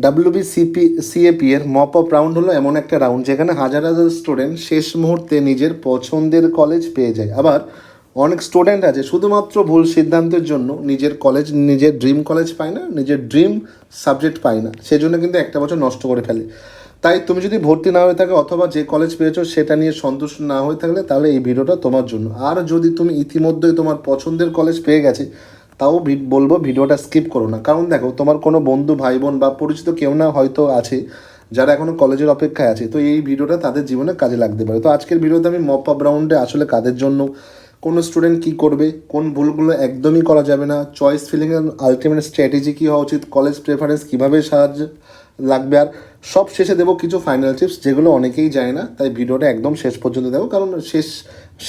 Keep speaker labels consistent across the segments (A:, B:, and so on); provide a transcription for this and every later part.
A: WBCAP এর mop up round হলো এমন একটা রাউন্ড যেখানে হাজার হাজার স্টুডেন্ট শেষ মুহূর্তে নিজের পছন্দের কলেজ পেয়ে যায়। আবার অনেক স্টুডেন্ট আছে শুধুমাত্র ভুল সিদ্ধান্তের জন্য নিজের কলেজ, নিজের ড্রিম কলেজ পায় না, নিজের ড্রিম সাবজেক্ট পায় না, সেজন্য কিন্তু একটা বছর নষ্ট করে ফেলে। তাই তুমি যদি ভর্তি না হয়ে থাকে অথবা যে কলেজ পেয়েছো সেটা নিয়ে সন্তুষ্ট না হয়ে থাকলে তাহলে এই ভিডিওটা তোমার জন্য। আর যদি তুমি ইতিমধ্যেই তোমার পছন্দের কলেজ পেয়ে গেছে তাও বলবো ভিডিওটা স্কিপ করো না। কারণ দেখো, তোমার কোনো বন্ধু, ভাই বোন বা পরিচিত কেউ না হয়তো আছে যারা এখনও কলেজের অপেক্ষায় আছে, তো এই ভিডিওটা তাদের জীবনে কাজে লাগতে পারে। তো আজকের ভিডিওতে আমি মপ আপ রাউন্ডে আসলে কাদের জন্য, কোন স্টুডেন্ট কী করবে, কোন ভুলগুলো একদমই করা যাবে না, চয়েস ফিলিংয়ের আলটিমেট স্ট্র্যাটেজি কী হওয়া উচিত, কলেজ প্রেফারেন্স কীভাবে সাহায্য লাগবে, আর সব শেষে দেবো কিছু ফাইনাল টিপস যেগুলো অনেকেই যায় না। তাই ভিডিওটা একদম শেষ পর্যন্ত দেবো, কারণ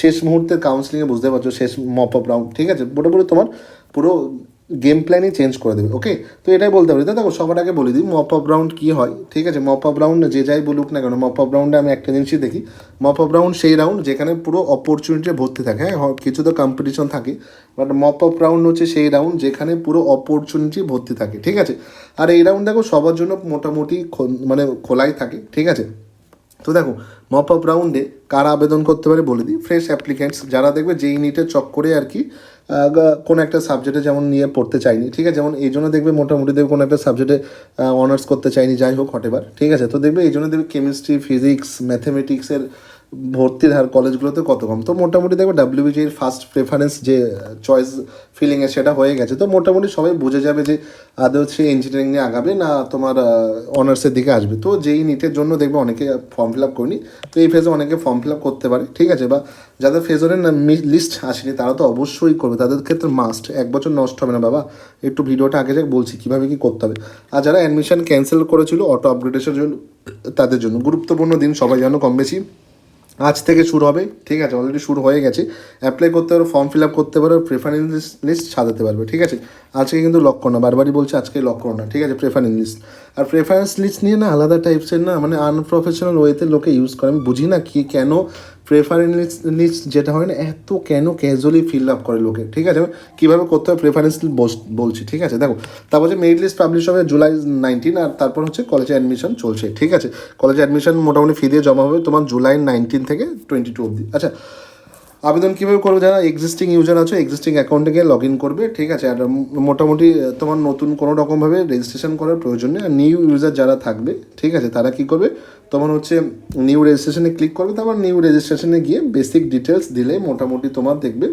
A: শেষ মুহূর্তে কাউন্সিলিংয়ে বুঝতে পারছো শেষ মপ আপ রাউন্ড, ঠিক আছে, পুরোপুরি তোমার পুরো গেম প্ল্যানই চেঞ্জ করে দেবে। ওকে, তো এটাই বলতে পারি। দেখো, সবার আগে বলে দিই মপ আপ রাউন্ড কী হয়। ঠিক আছে, মপ আপ রাউন্ড যে যাই বলুক না কেন, মপ আপ রাউন্ডে আমি একটা জিনিসই দেখি, মপ আপ রাউন্ড সেই রাউন্ড যেখানে পুরো অপরচুনিটি ভর্তি থাকে। হ্যাঁ, কিছু তো কম্পিটিশন থাকে, বাট মপ আপ রাউন্ড হচ্ছে সেই রাউন্ড যেখানে পুরো অপরচুনিটি ভর্তি থাকে। ঠিক আছে, আর এই রাউন্ড দেখো সবার জন্য মোটামুটি মানে খোলাই থাকে। ঠিক আছে, তো দেখো মপ আপ রাউন্ডে কারা আবেদন করতে পারে বলে দিই। ফ্রেশ অ্যাপ্লিক্যান্টস, যারা দেখবে যেই নিটের চক্করে আর কি কোনো একটা সাবজেক্টে যেমন নিয়ে পড়তে চাইনি, ঠিক আছে, যেমন এই জন্য দেখবে মোটামুটি দেখবে কোনো একটা সাবজেক্টে অনার্স করতে চাইনি, যাই হোক হটেবার, ঠিক আছে, তো দেখবে এই জন্য দেখবে কেমিস্ট্রি, ফিজিক্স, ম্যাথমেটিক্সের ভর্তির হার কলেজগুলোতে কত কম। তো মোটামুটি দেখবে WBCAP ফার্স্ট প্রেফারেন্স যে চয়েস ফিলিংয়ে সেটা হয়ে গেছে। তো মোটামুটি সবাই বুঝে যাবে যে আদৌ সে ইঞ্জিনিয়ারিং নিয়ে আগাবে না তোমার অনার্সের দিকে আসবে। তো যেই নিটের জন্য দেখবে অনেকে ফর্ম ফিল আপ করিনি, তো এই ফেজে অনেকে ফর্ম ফিল আপ করতে পারে। ঠিক আছে, বা যাদের ফেজরের লিস্ট আসেনি তারা তো অবশ্যই করবে, তাদের ক্ষেত্রে মাস্ট, এক বছর নষ্ট হবে না বাবা। একটু ভিডিওটা আগে যাক বলছি কীভাবে কী করতে হবে। আর যারা অ্যাডমিশন ক্যান্সেল করেছিল অটো আপগ্রেডেশনের জন্য, তাদের জন্য গুরুত্বপূর্ণ দিন, সবাই জানো কম বেশি আজ থেকে শুরু হবে। ঠিক আছে, অলরেডি শুরু হয়ে গেছে। অ্যাপ্লাই করতে পারো, ফর্ম ফিল আপ করতে পারো, প্রেফারেন্স লিস্ট সাজাতে পারবে। ঠিক আছে, আজকে কিন্তু লক করো না, বারবারই বলছি আজকে লক করো না। ঠিক আছে, প্রেফারেন্স লিস্ট আর প্রেফারেন্স লিস্ট নিয়ে না আলাদা টাইপসের না মানে আনপ্রফেশনাল ওয়েতে লোকে ইউজ করে। আমি বুঝি না কি কেন প্রেফারেন্স লিস্ট যেটা হয় না এত কেন ক্যাজুয়ালি ফিল আপ করে লোকে। ঠিক আছে, কীভাবে করতে হবে প্রেফারেন্স লিস্ট বলছি। ঠিক আছে, দেখো, তারপর হচ্ছে মেরিট লিস্ট পাবলিশ হবে July 19, আর তারপর হচ্ছে কলেজে অ্যাডমিশন চলছে। ঠিক আছে, কলেজে অ্যাডমিশন মোটামুটি ফি দিয়ে জমা হবে তোমার July 19 থেকে 22 অবধি। আচ্ছা, আবেদন কীভাবে করবে, যারা এক্সিস্টিং ইউজার আছে এক্সিস্টিং অ্যাকাউন্টে গিয়ে লগ ইন করবে। ঠিক আছে, আর মোটামুটি তোমার নতুন কোনো রকমভাবে রেজিস্ট্রেশন করার প্রয়োজন নেই। আর নিউ ইউজার যারা থাকবে, ঠিক আছে, তারা কী করবে, তোমার হচ্ছে নিউ রেজিস্ট্রেশনে ক্লিক করবে। তারপর নিউ রেজিস্ট্রেশনে গিয়ে বেসিক ডিটেলস দিলে মোটামুটি তোমার দেখবে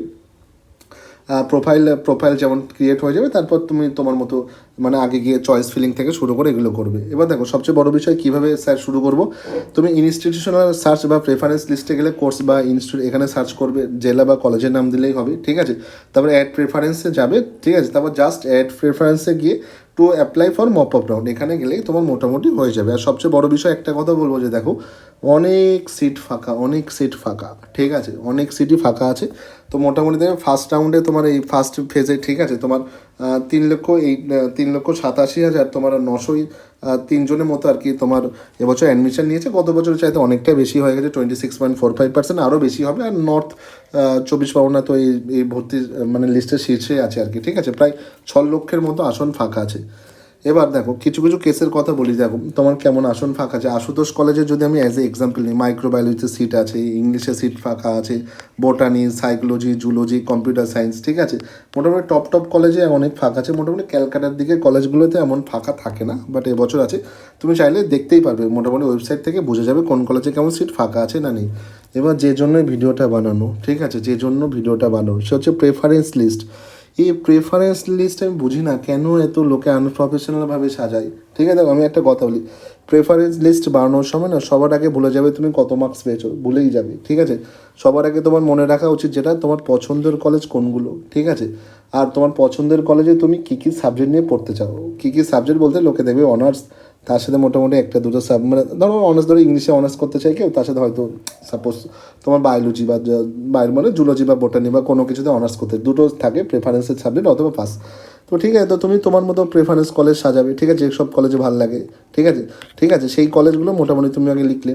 A: প্রোফাইল যেমন ক্রিয়েট হয়ে যাবে। তারপর তুমি তোমার মতো মানে আগে গিয়ে চয়েস ফিলিং থেকে শুরু করে এগুলো করবে। এবার দেখো সবচেয়ে বড় বিষয় কীভাবে স্যার শুরু করবো। তুমি ইনস্টিটিউশনাল সার্চ বা প্রেফারেন্স লিস্টে গেলে কোর্স বা ইনস্টিটিউট এখানে সার্চ করবে, জেলা বা কলেজের নাম দিলেই হবে। ঠিক আছে, তারপরে অ্যাড প্রেফারেন্সে যাবে। ঠিক আছে, তারপর জাস্ট অ্যাড প্রেফারেন্সে গিয়ে to apply for mop up round এখানে গেলেই তোমার মোটামুটি হয়ে যাবে। আর সবচেয়ে বড় বিষয় একটা কথা বলবো যে দেখো অনেক সিট ফাঁকা। ঠিক আছে, অনেক সিটই ফাঁকা আছে। তো মোটামুটি দেখবে ফার্স্ট রাউন্ডে তোমার এই ফার্স্ট ফেজে, ঠিক আছে, তোমার 3,87,000 তোমার 903 জনের মতো আর কি তোমার এবছর অ্যাডমিশন নিয়েছে। গত বছর চাইতে অনেকটাই বেশি হয়ে গেছে, 26.45%, আরও বেশি হবে। আর নর্থ 24 পরগনা তো এই ভর্তির মানে লিস্টের শীর্ষে আছে আর কি। ঠিক আছে, প্রায় 6 লক্ষের মতো আসন ফাঁকা আছে। এবার দেখো কিছু কেসের কথা বলি। দেখো তোমার কেমন আসন ফাঁকা আছে। আশুতোষ কলেজে যদি আমি অ্যাজ এ এক্সাম্পল নিই, মাইক্রোবায়োলজিতে সিট আছে, ইংলিশে সিট ফাঁকা আছে, botany, psychology, zoology, computer science. ঠিক আছে, মোটামুটি টপ কলেজে অনেক ফাঁকা আছে। মোটামুটি ক্যালকাটার দিকে কলেজগুলোতে এমন ফাঁকা থাকে না, বাট এবছর আছে। তুমি চাইলে দেখতেই পারবে, মোটামুটি ওয়েবসাইট থেকে বুঝে যাবে কোন কলেজে কেমন সিট ফাঁকা আছে না নেই। এবার যে জন্য ভিডিওটা বানানো, ঠিক আছে, যে জন্য ভিডিওটা বানানো সে হচ্ছে প্রেফারেন্স লিস্ট। এই প্রেফারেন্স লিস্ট আমি বুঝি না কেন এত লোকে আনপ্রফেশনালভাবে সাজায়। ঠিক আছে, আমি একটা কথা বলি, প্রেফারেন্স লিস্ট বানানোর সময় না সবার আগে ভুলে যাবে তুমি কত মার্কস পেয়েছো, ভুলেই যাবে। ঠিক আছে, সবার আগে তোমার মনে রাখা উচিত যেটা তোমার পছন্দের কলেজ কোনগুলো। ঠিক আছে, আর তোমার পছন্দের কলেজে তুমি কী কী সাবজেক্ট নিয়ে পড়তে চাও। কী কী সাবজেক্ট বলতে লোকে দেখবে অনার্স, তার সাথে মোটামুটি একটা দুটো মানে ধরো অনার্স, ধরো ইংলিশে অনার্স করতে চাই কেউ, তার সাথে হয়তো সাপোজ তোমার বায়োলজি বা মানে জুলজি বা বোটানি বা কোনো কিছুতে অনার্স করতে, দুটো থাকে প্রেফারেন্সের সাবজেক্ট অথবা পাস। তো ঠিক আছে, তো তুমি তোমার মতো প্রেফারেন্স কলেজ সাজাবে। ঠিক আছে, সব কলেজে ভালো লাগে। ঠিক আছে, সেই কলেজগুলো মোটামুটি তুমি আগে লিখলে।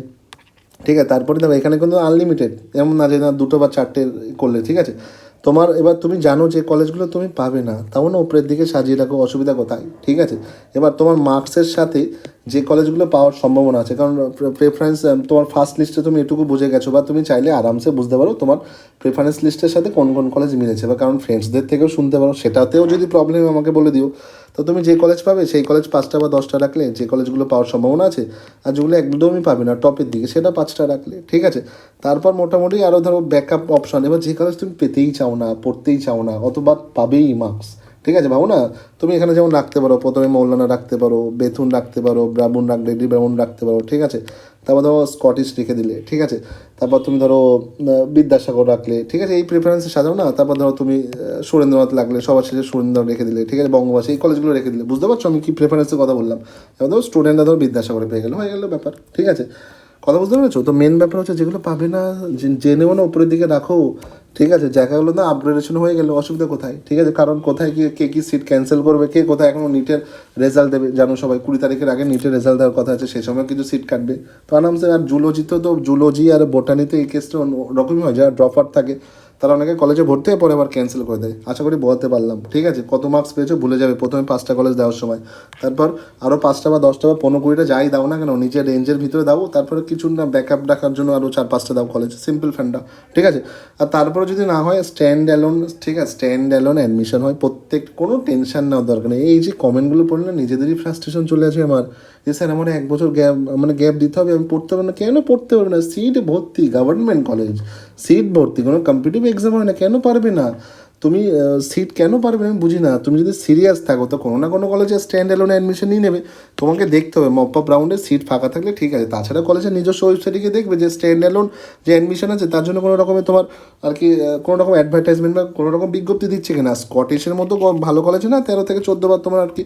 A: ঠিক আছে, তারপরে দেখো এখানে কিন্তু আনলিমিটেড এমন না যে না দুটো বা চারটে করলে। ঠিক আছে, তোমার এবার তুমি জানো যে কলেজগুলো তুমি পাবে না, তাও না উপরের দিকে সাজিয়ে রাখো, অসুবিধা কোথায়? ঠিক আছে, এবার তোমার মার্কসের সাথে যে কলেজগুলো পাওয়ার সম্ভাবনা আছে, কারণ প্রেফারেন্স তোমার ফার্স্ট লিস্টে তুমি এটুকু বুঝে গেছো, বা তুমি চাইলে আরামসে বুঝতে পারো তোমার প্রেফারেন্স লিস্টের সাথে কোন কোন কলেজ মিলেছে, বা কারণ ফ্রেন্ডসদের থেকেও শুনতে পারো, সেটাতেও যদি প্রবলেম আমাকে বলে দিও। তো তুমি যে কলেজ পাবে সেই কলেজ 5টা বা 10টা রাখলে, যে কলেজগুলো পাওয়ার সম্ভাবনা আছে, আর যেগুলো একদমই পাবে না টপের দিকে, সেটা 5টা রাখলে, ঠিক আছে। তারপর মোটামুটি আরও ধরো ব্যাকআপ অপশন, এবার যে কলেজ তুমি পেতেই চাও না, পড়তেই চাও না, অথবা পাবেই মার্কস, ঠিক আছে, ভাবো না, তুমি এখানে যেমন রাখতে পারো, প্রথমে মৌলানা রাখতে পারো, বেথুন রাখতে পারো, ব্রাহ্মণ রেডি ব্রাহ্মণ রাখতে পারো, ঠিক আছে। তারপর ধরো স্কটিশ রেখে দিলে, ঠিক আছে। তারপর তুমি ধরো বিদ্যাসাগর রাখলে, ঠিক আছে, এই প্রেফারেন্সে সাজাও না। তারপর ধরো তুমি সুরেন্দ্রনাথ লাগলে, সবার শেষে সুরেন্দ্রনাথ রেখে দিলে, ঠিক আছে, বঙ্গবাসী, এই কলেজগুলো রেখে দিলে, বুঝতে পারছো আমি কি প্রেফারেন্সের কথা বললাম? এবার ধরো স্টুডেন্টরা ধরো বিদ্যাসাগরে পেয়ে গেলো, হয়ে গেলো ব্যাপার, ঠিক আছে, কথা বুঝতে পেরেছো? তো মেন ব্যাপার হচ্ছে যেগুলো পাবে না জেনেও না উপরের দিকে রাখো, ঠিক আছে। জায়গাগুলো না আপগ্রেডেশন হয়ে গেলে অসুবিধা কোথায়? ঠিক আছে, কারণ কোথায় গিয়ে কে কী সিট ক্যান্সেল করবে, কে কোথায় এখনও নিটের রেজাল্ট দেবে, জানো সবাই 20 তারিখের আগে নিটের রেজাল্ট দেওয়ার কথা আছে, সেই সময় কিছু সিট কাটবে। তো আরামসে, আর জুলজিতে তো জুলজি আর বোটানিতে এই কেসটা রকমই হয়, যারা ড্রপ আউট থাকে তারা অনেকে কলেজে ভর্তি হয়ে পরে আবার ক্যান্সেল করে দেয়। আশা করি বলতে পারলাম, ঠিক আছে। কত মার্কস পেয়েছো ভুলে যাবে প্রথমে 5টা কলেজ দেওয়ার সময়, তারপর আরও 5টা বা 10টা বা 15-20টা যাই দাও না কেন, নিজের রেঞ্জের ভিতরে দাও, তারপরে কিছু না ব্যাকআপ রাখার জন্য আরও 4-5টা দাও কলেজ, সিম্পল ফ্যান্ডা, ঠিক আছে। আর তারপরে যদি না হয় স্ট্যান্ড অ্যালোন, ঠিক আছে, স্ট্যান্ড অ্যালোন অ্যাডমিশন হয় প্রত্যেক, কোনো টেনশন নেওয়ার দরকার নেই। এই যে কমেন্টগুলো পড়লে নিজেদেরই ফ্রাস্ট্রেশন চলে আসে আমার, যে স্যার আমার 1 বছর গ্যাপ, মানে গ্যাপ দিতে হবে, আমি পড়তে পারবো না। কেন পড়তে পারবে না? সিট ভর্তি, গভর্নমেন্ট কলেজ, সিট ভর্তি, কোনো কম্পিটিটিভ এক্সাম হয় না, কেন পারবে না তুমি? সিট কেন পারবে আমি বুঝি না। তুমি যদি সিরিয়াস থাকো তো কোনো না কোনো কলেজে স্ট্যান্ড অ্যালোনে অ্যাডমিশন নিয়ে নেবে। তোমাকে দেখতে হবে মপ-আপ রাউন্ডে সিট ফাঁকা থাকলে, ঠিক আছে। তাছাড়া কলেজের নিজস্ব ওয়েবসাইটে গিয়ে দেখবে যে স্ট্যান্ড অ্যালোন যে অ্যাডমিশন আছে তার জন্য কোনো রকমের তোমার আর কি কোনো রকম অ্যাডভার্টাইজমেন্ট বা কোনো রকম বিজ্ঞপ্তি দিচ্ছে কিনা। স্কটিশের মতো ভালো কলেজে না 13 থেকে 14 বার তোমার আর কি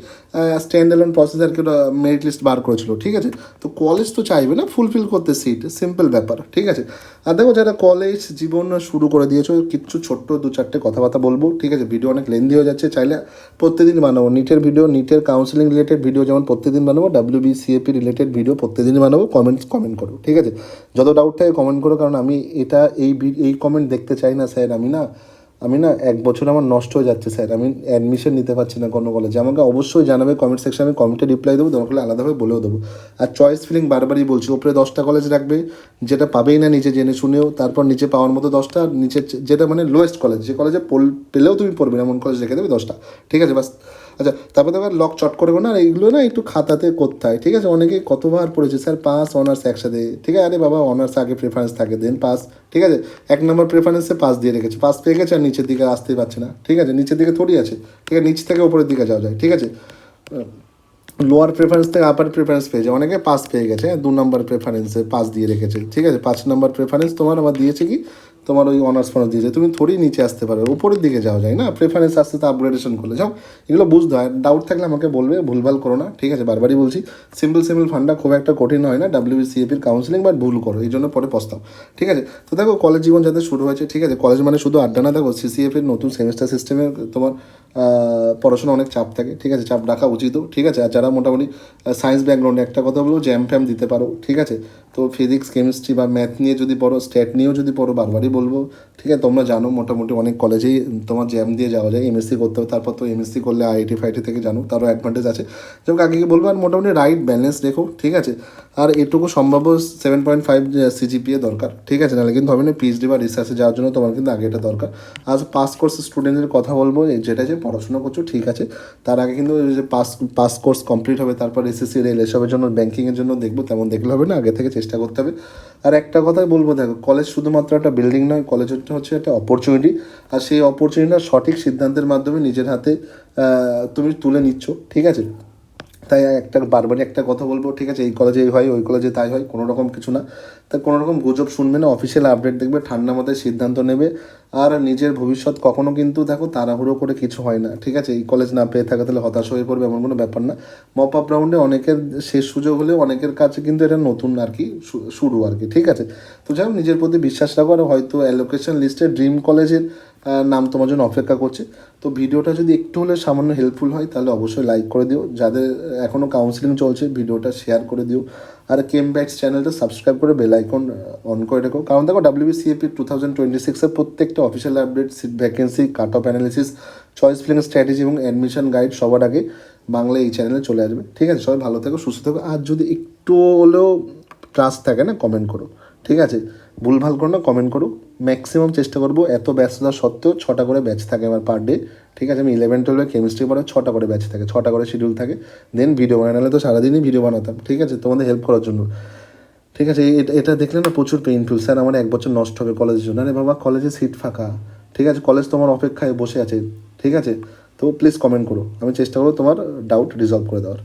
A: স্ট্যান্ড অ্যালোন প্রসেস আর কি মেরিট লিস্ট বার করেছিল, ঠিক আছে। তো কলেজ তো চাইবে না ফুলফিল করতে সিট, সিম্পল ব্যাপার, ঠিক আছে। আর দেখো যারা কলেজ জীবন শুরু করে দিয়েছো, কিচ্ছু ছোট্ট 2-4টে কথাবার্তা বলবো, ঠিক আছে। ভিডিও অনেক লেন্দি হয়ে যাচ্ছে, চাইলে প্রত্যেকদিন বানাবো নিটের ভিডিও, নিটের কাউন্সিলিং রিলেটেড ভিডিও যেমন প্রত্যেকদিন বানাবো, WBCAP রিলেটেড ভিডিও প্রত্যেকদিন বানাবো। কমেন্ট করো, ঠিক আছে। যত ডাউট থাকে কমেন্ট করো, কারণ আমি এটা এই কমেন্ট দেখতে চাই না স্যার। আমি না 1 বছর আমার নষ্ট হয়ে যাচ্ছে স্যার, আমি অ্যাডমিশন নিতে পারছি না কোনো কলেজে। আমাকে অবশ্যই জানাবে কমেন্ট সেকশনে, আমি কমেন্টে রিপ্লাই দেবো, দরকার হলে আলাদাভাবে বলেও দেবো। আর চয়েস ফিলিং বারবারই বলছি, ওপরে 10টা কলেজ রাখবে যেটা পাবেই না নিচে জেনে শুনেও, তারপর নিচে পাওয়ার মতো 10টা, আর নিচে যেটা মানে লোয়েস্ট কলেজ, যে কলেজে পেলেও তুমি পড়বে না এমন কলেজ রেখে দেবে 10টা, ঠিক আছে, বাস। আচ্ছা, তারপর আবার লক চট করবো না, আর এইগুলো না একটু খাতাতে করতে হয়, ঠিক আছে। অনেকে কতবার পড়েছে স্যার পাস অনার্স একসাথে, ঠিক আছে। আরে বাবা, অনার্স আগে প্রেফারেন্স থাকে, দেন পাস, ঠিক আছে। 1 নম্বর প্রেফারেন্সে পাস দিয়ে রেখেছে, পাস পেয়ে গেছে, আর নিচের দিকে আসতেই পারছে না, ঠিক আছে। নিচের দিকে থোড়ি আছে, ঠিক আছে, নিচ থেকে ওপরের দিকে যাওয়া যায়, ঠিক আছে। লোয়ার প্রেফারেন্স থেকে আপার প্রেফারেন্স পেয়েছে, অনেকে পাস পেয়ে গেছে, 2 নম্বর প্রেফারেন্সে পাস দিয়ে রেখেছে, ঠিক আছে। 5 নম্বর প্রেফারেন্স তোমার আবার দিয়েছে কি, তোমার ওই অনার্স ফনার্স দিয়েছে, তুমি থোড়ি নিচে আসতে পারো, উপরের দিকে যাওয়া যায় না প্রেফারেন্স আসতে, তো আপগ্রেডেশন করলে যাও। এগুলো বুঝতে হয়, ডাউট থাকলে আমাকে বলবে, ভুলভাল করো না, ঠিক আছে। বারবারই বলছি, সিম্পল ফান্ডা খুব একটা কঠিন হয় না, WBCAPর কাউন্সিলিং, বাট ভুল করো, এই জন্য পরে পস্তাও, ঠিক আছে। তো দেখো কলেজ জীবন যাদের শুরু হয়েছে, ঠিক আছে, কলেজ মানে শুধু আড্ডা না, দেখো CCF-এর নতুন সেমিস্টার সিস্টেমে তোমার পড়াশোনা অনেক চাপ থাকে, ঠিক আছে, চাপ রাখা উচিতও, ঠিক আছে। আর যারা মোটামুটি সায়েন্স ব্যাকগ্রাউন্ডে, একটা কথা বলবো, জ্যাম ফ্যাম দিতে পারো, ঠিক আছে। তো ফিজিক্স কেমিস্ট্রি বা ম্যাথ নিয়ে যদি পড়ো, স্ট্যাট নিয়েও যদি পড়ো, বারবারই বলবো, ঠিক আছে। তোমরা জানো মোটামুটি অনেক কলেজেই তোমার জ্যাম দিয়ে যাওয়া যায়, MSc করতে হবে, তারপর তো MSc করলে IIT ফাইটি থেকে জানো তারও অ্যাডভান্টেজ আছে। যেমন আগে বলবো, আর মোটামুটি রাইট ব্যালেন্স রেখো, ঠিক আছে। আর এটুকু সম্ভাব্য 7.5 CGPA দরকার, ঠিক আছে, নাহলে কিন্তু হবে না। PhD বা রিসার্চে যাওয়ার জন্য তোমার কিন্তু আগে এটা দরকার। আজ পাস কোর্স স্টুডেন্টের কথা বলবো, যেটা যে পড়াশোনা করছো, ঠিক আছে, তার আগে কিন্তু যে পাস কোর্স কমপ্লিট হবে, তারপর SSC রেল এসবের জন্য, ব্যাঙ্কিংয়ের জন্য দেখবো, তেমন দেখলে হবে না, আগে থেকে চেষ্টা করতে হবে। আর একটা কথাই বলবো, দেখো কলেজ শুধুমাত্র একটা বিল্ডিং নয়, কলেজ হচ্ছে একটা অপরচুনিটি। আর সেই অপরচুনিটিটা সঠিক সিদ্ধান্তের মাধ্যমে নিজের হাতে তুমি তুলে নিচ্ছ, ঠিক আছে। তাই বারবারই একটা কথা বলবো, ঠিক আছে, এই কলেজে এই হয়, ওই কলেজে তাই হয়, কোনো রকম কিছু না। তা কোনো রকম গুজব শুনবে না, অফিসিয়াল আপডেট দেখবে, ঠান্ডা মাথায় সিদ্ধান্ত নেবে। আর নিজের ভবিষ্যৎ কখনো কিন্তু দেখো তাড়াহুড়ো করে কিছু হয় না, ঠিক আছে। এই কলেজ না পেয়ে থাকা তাহলে হতাশ হয়ে পড়বে, এমন কোনো ব্যাপার না। মপ-আপ রাউন্ডে অনেকের শেষ সুযোগ হলেও অনেকের কাছে কিন্তু এটা নতুন আর কি শুরু আর কি, ঠিক আছে। তো যাই হোক, নিজের প্রতি বিশ্বাস রাখো, আর হয়তো অ্যালোকেশন লিস্টে ড্রিম কলেজের নাম তোমার জন্য অপেক্ষা করছে। তো ভিডিওটা যদি একটু হলে সামান্য হেল্পফুল হয় তাহলে অবশ্যই লাইক করে দিও, যাদের এখনও কাউন্সিলিং চলছে ভিডিওটা শেয়ার করে দিও। আর কেম ব্যাটস চ্যানেলটা সাবস্ক্রাইব করে বেল আইকন অন করে রেখো, কারণ দেখো WBCAP 2026-এর প্রত্যেকটা প্রত্যেকটা official update, seat vacancy, cut off analysis, choice filling strategy এবং অ্যাডমিশন গাইড সবার আগে বাংলায় এই চ্যানেলে চলে আসবে। ঠিক আছে, সবাই ভালো থেকো, সুস্থ থেকো। আর যদি একটু হলেও ট্রাস্ট থাকে না, কমেন্ট করো। ঠিক আছে, ভুলভাল করো না, কমেন্ট করো। ম্যাক্সিমাম চেষ্টা করবো, এত ব্যস্ততা সত্ত্বেও 6টা করে ব্যাচ থাকে আমার পার ডে। ঠিক আছে, আমি 11-12 কেমিস্ট্রি পড়ে 6টা করে ব্যাচ থাকে, 6টা করে শিডিউল থাকে। দেন ভিডিও বানাই, নাহলে তো সারাদিনই ভিডিও বানাতাম। ঠিক আছে, তোমাদের হেল্প করার জন্য। ঠিক আছে, এটা দেখলে না প্রচুর পেইনফুল, স্যার আমার 1 বছর নষ্ট হবে কলেজের জন্য। আরে বাবা, কলেজে সিট ফাঁকা। ঠিক আছে, কলেজ তোমার অপেক্ষায় বসে আছে। ঠিক আছে, তো প্লিজ কমেন্ট করো, আমি চেষ্টা করবো তোমার ডাউট রিজলভ করে দেওয়ার।